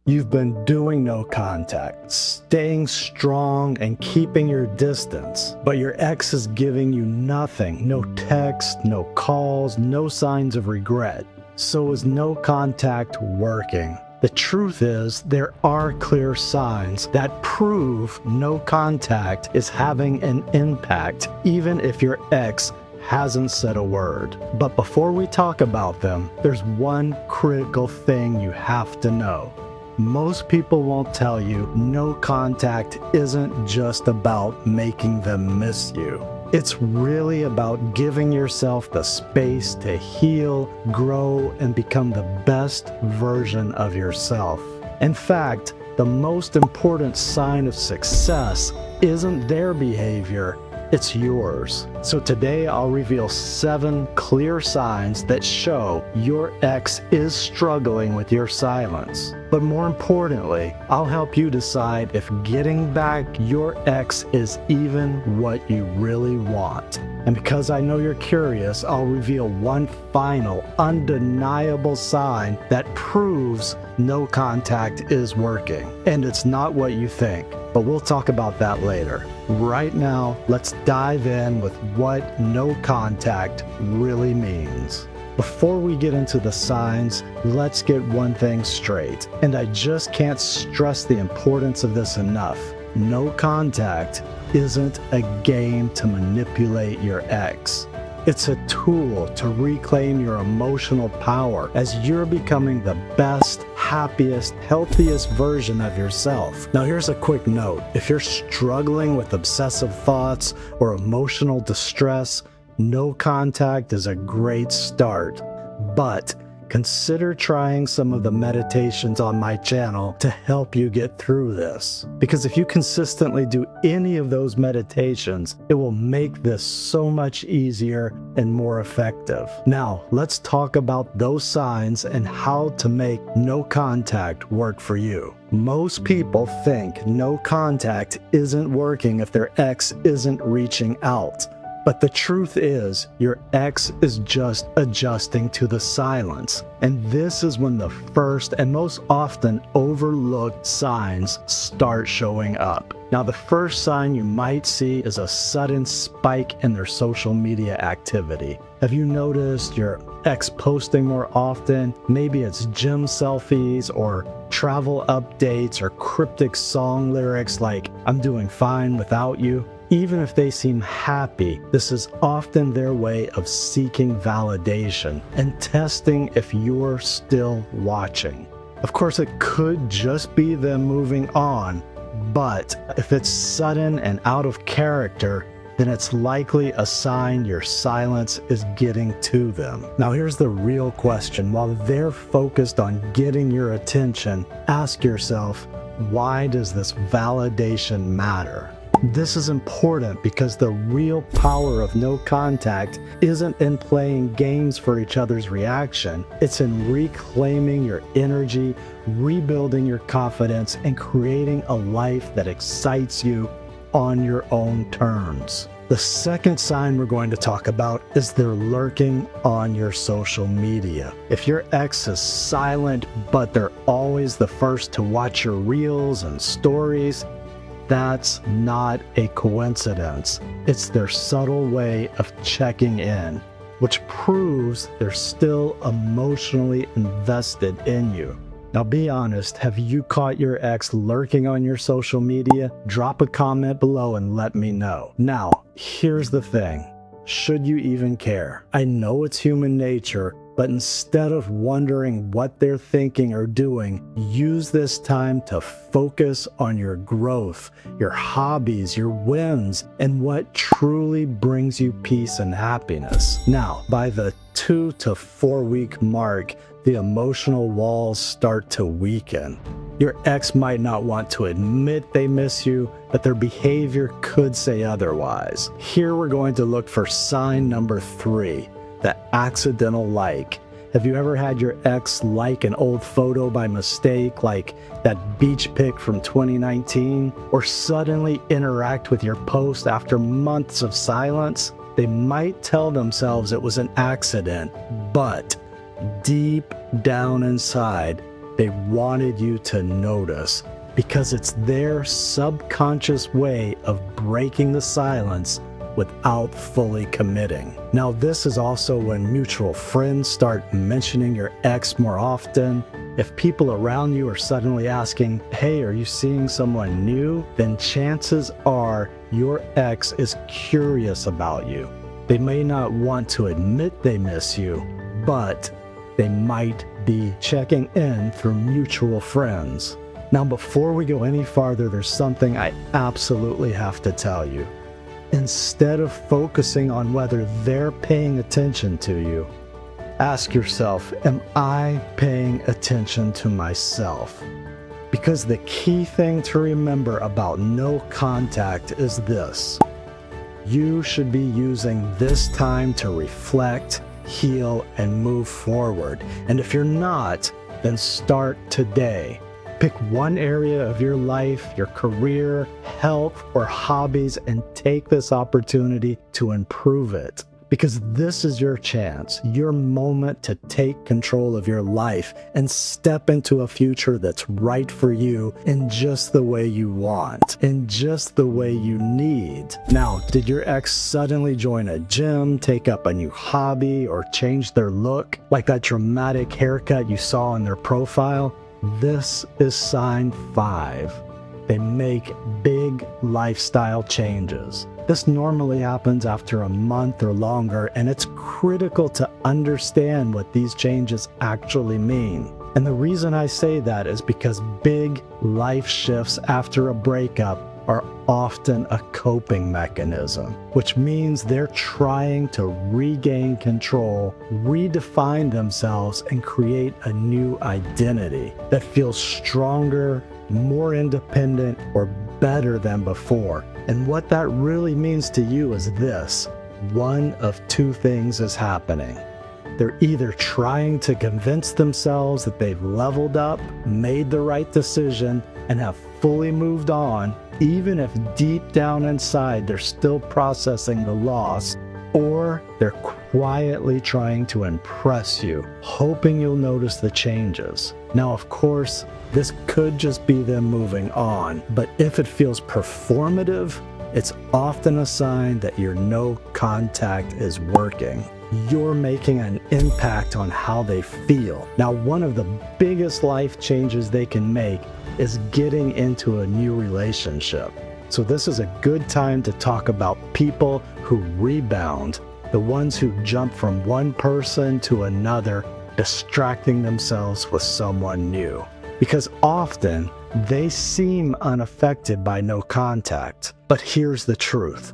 You've been doing no contact, staying strong and keeping your distance, but your ex is giving you nothing, no text, no calls, no signs of regret. So is no contact working? The truth is, there are clear signs that prove no contact is having an impact, even if your ex hasn't said a word. But before we talk about them, there's one critical thing you have to know. Most people won't tell you no contact isn't just about making them miss you. It's really about giving yourself the space to heal, grow, and become the best version of yourself. In fact, the most important sign of success isn't their behavior, it's yours. So today I'll reveal 7 clear signs that show your ex is struggling with your silence. But more importantly, I'll help you decide if getting back your ex is even what you really want. And because I know you're curious, I'll reveal one final, undeniable sign that proves no contact is working. And it's not what you think, but we'll talk about that later. Right now, let's dive in with what no contact really means. Before we get into the signs, let's get one thing straight, and I just can't stress the importance of this enough. No contact isn't a game to manipulate your ex. It's a tool to reclaim your emotional power as you're becoming the best, happiest, healthiest version of yourself. Now here's a quick note. If you're struggling with obsessive thoughts or emotional distress, no contact is a great start, but consider trying some of the meditations on my channel to help you get through this. Because if you consistently do any of those meditations, it will make this so much easier and more effective. Now, let's talk about those signs and how to make no contact work for you. Most people think no contact isn't working if their ex isn't reaching out. But the truth is, your ex is just adjusting to the silence. And this is when the first and most often overlooked signs start showing up. Now, the first sign you might see is a sudden spike in their social media activity. Have you noticed your ex posting more often? Maybe it's gym selfies or travel updates or cryptic song lyrics like, "I'm doing fine without you." Even if they seem happy, this is often their way of seeking validation and testing if you're still watching. Of course, it could just be them moving on, but if it's sudden and out of character, then it's likely a sign your silence is getting to them. Now here's the real question. While they're focused on getting your attention, ask yourself, why does this validation matter? This is important because the real power of no contact isn't in playing games for each other's reaction. It's in reclaiming your energy, rebuilding your confidence, and creating a life that excites you on your own terms. The second sign we're going to talk about is they're lurking on your social media. If your ex is silent, but they're always the first to watch your reels and stories, that's not a coincidence. It's their subtle way of checking in, which proves they're still emotionally invested in you. Now be honest, have you caught your ex lurking on your social media? Drop a comment below and let me know. Now, here's the thing. Should you even care? I know it's human nature, but instead of wondering what they're thinking or doing, use this time to focus on your growth, your hobbies, your wins, and what truly brings you peace and happiness. Now, by the 2 to 4 week mark, the emotional walls start to weaken. Your ex might not want to admit they miss you, but their behavior could say otherwise. Here we're going to look for sign number 3. The accidental like. Have you ever had your ex like an old photo by mistake, like that beach pic from 2019, or suddenly interact with your post after months of silence? They might tell themselves it was an accident, but deep down inside, They wanted you to notice because it's their subconscious way of breaking the silence without fully committing. Now, this is also when mutual friends start mentioning your ex more often. If people around you are suddenly asking, hey, are you seeing someone new? Then chances are your ex is curious about you. They may not want to admit they miss you, but they might be checking in through mutual friends. Now, before we go any farther, there's something I absolutely have to tell you. Instead of focusing on whether they're paying attention to you, ask yourself, am I paying attention to myself? Because the key thing to remember about no contact is this. You should be using this time to reflect, heal, and move forward. And if you're not, then start today. Pick one area of your life, your career, health, or hobbies, and take this opportunity to improve it. Because this is your chance, your moment to take control of your life and step into a future that's right for you in just the way you want, in just the way you need. Now, did your ex suddenly join a gym, take up a new hobby, or change their look, like that dramatic haircut you saw in their profile? This is sign 5. They make big lifestyle changes. This normally happens after a month or longer, and it's critical to understand what these changes actually mean. And the reason I say that is because big life shifts after a breakup are often a coping mechanism, which means they're trying to regain control, redefine themselves, and create a new identity that feels stronger, more independent, or better than before. And what that really means to you is this: one of two things is happening. They're either trying to convince themselves that they've leveled up, made the right decision, and have fully moved on, even if deep down inside they're still processing the loss, or they're quietly trying to impress you, hoping you'll notice the changes. Now, of course, this could just be them moving on, but if it feels performative, it's often a sign that your no contact is working. You're making an impact on how they feel. Now, one of the biggest life changes they can make is getting into a new relationship. So this is a good time to talk about people who rebound, the ones who jump from one person to another, distracting themselves with someone new. Because often they seem unaffected by no contact. But here's the truth.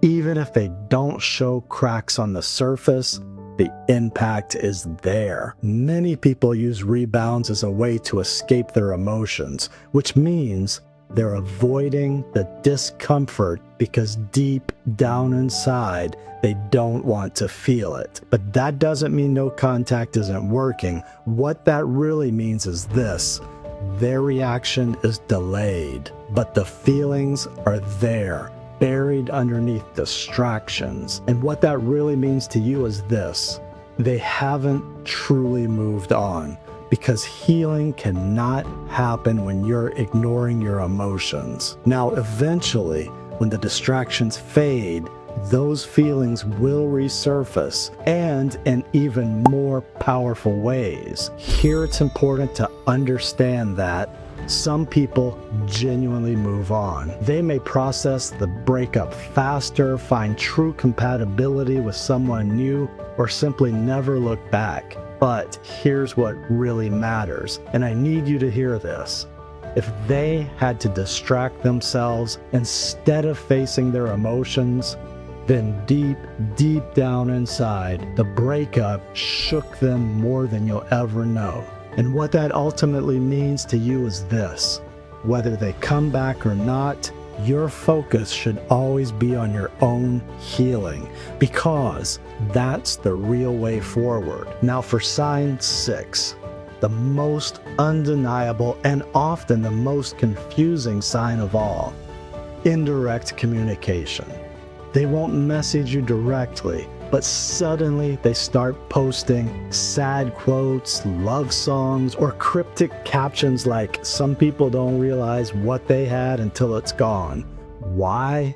Even if they don't show cracks on the surface, the impact is there. Many people use rebounds as a way to escape their emotions, which means they're avoiding the discomfort because deep down inside, they don't want to feel it. But that doesn't mean no contact isn't working. What that really means is this: their reaction is delayed, but the feelings are there, buried underneath distractions. And what that really means to you is this: they haven't truly moved on, because healing cannot happen when you're ignoring your emotions. Now, eventually, when the distractions fade, those feelings will resurface, and in even more powerful ways. Here it's important to understand that some people genuinely move on. They may process the breakup faster, find true compatibility with someone new, or simply never look back. But here's what really matters, and I need you to hear this. If they had to distract themselves instead of facing their emotions, then deep down inside, the breakup shook them more than you'll ever know. And what that ultimately means to you is this: whether they come back or not, your focus should always be on your own healing, because that's the real way forward. Now, for sign 6, the most undeniable and often the most confusing sign of all: indirect communication. They won't message you directly, but suddenly they start posting sad quotes, love songs, or cryptic captions like, "Some people don't realize what they had until it's gone." Why?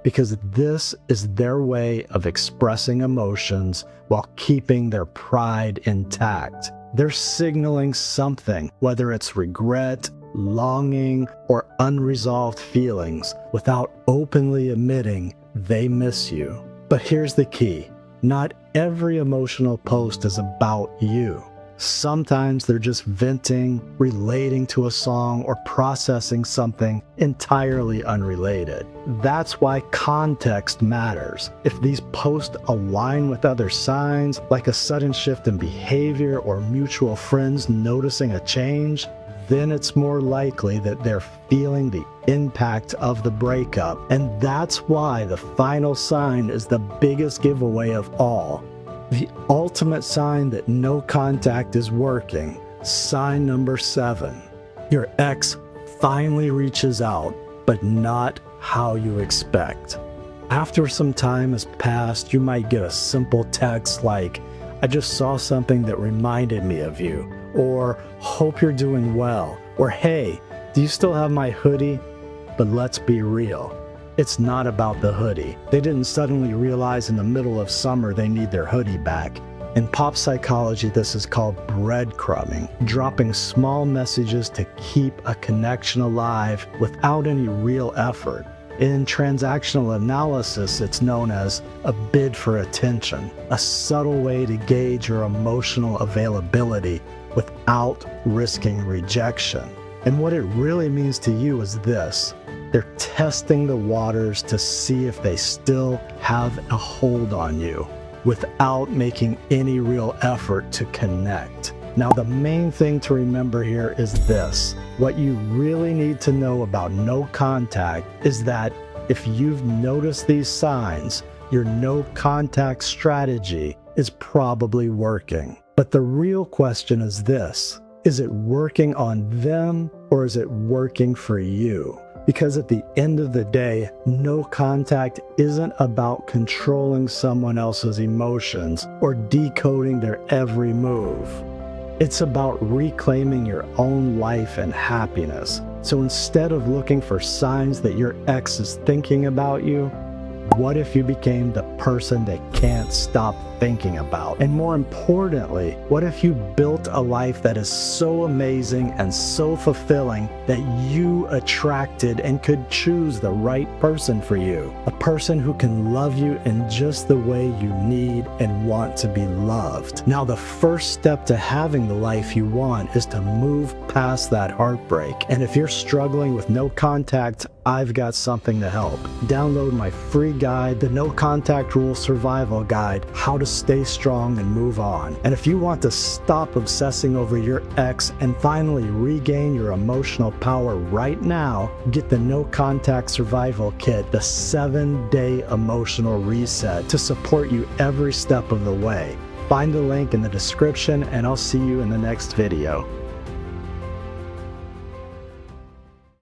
Because this is their way of expressing emotions while keeping their pride intact. They're signaling something, whether it's regret, longing, or unresolved feelings, without openly admitting they miss you. But here's the key. Not every emotional post is about you. Sometimes they're just venting, relating to a song, or processing something entirely unrelated. That's why context matters. If these posts align with other signs, like a sudden shift in behavior or mutual friends noticing a change, then it's more likely that they're feeling the impact of the breakup. And that's why the final sign is the biggest giveaway of all. The ultimate sign that no contact is working. Sign number 7. Your ex finally reaches out, but not how you expect. After some time has passed, you might get a simple text like, "I just saw something that reminded me of you," or "Hope you're doing well," or "Hey, do you still have my hoodie?" But let's be real. It's not about the hoodie. They didn't suddenly realize in the middle of summer they need their hoodie back. In pop psychology, this is called breadcrumbing, dropping small messages to keep a connection alive without any real effort. In transactional analysis, it's known as a bid for attention, a subtle way to gauge your emotional availability without risking rejection. And what it really means to you is this. They're testing the waters to see if they still have a hold on you without making any real effort to connect. Now, the main thing to remember here is this. What you really need to know about no contact is that if you've noticed these signs, your no contact strategy is probably working. But the real question is this. Is it working on them or is it working for you? Because at the end of the day, no contact isn't about controlling someone else's emotions or decoding their every move. It's about reclaiming your own life and happiness. So instead of looking for signs that your ex is thinking about you, what if you became the person they can't stop thinking about? And more importantly, what if you built a life that is so amazing and so fulfilling that you attracted and could choose the right person for you? A person who can love you in just the way you need and want to be loved. Now, the first step to having the life you want is to move past that heartbreak. And if you're struggling with no contact, I've got something to help. Download my free guide, the No Contact Rule Survival Guide, How to Stay Strong and Move On. And if you want to stop obsessing over your ex and finally regain your emotional power right now, get the No Contact Survival Kit, the 7-day emotional reset to support you every step of the way. Find the link in the description and I'll see you in the next video.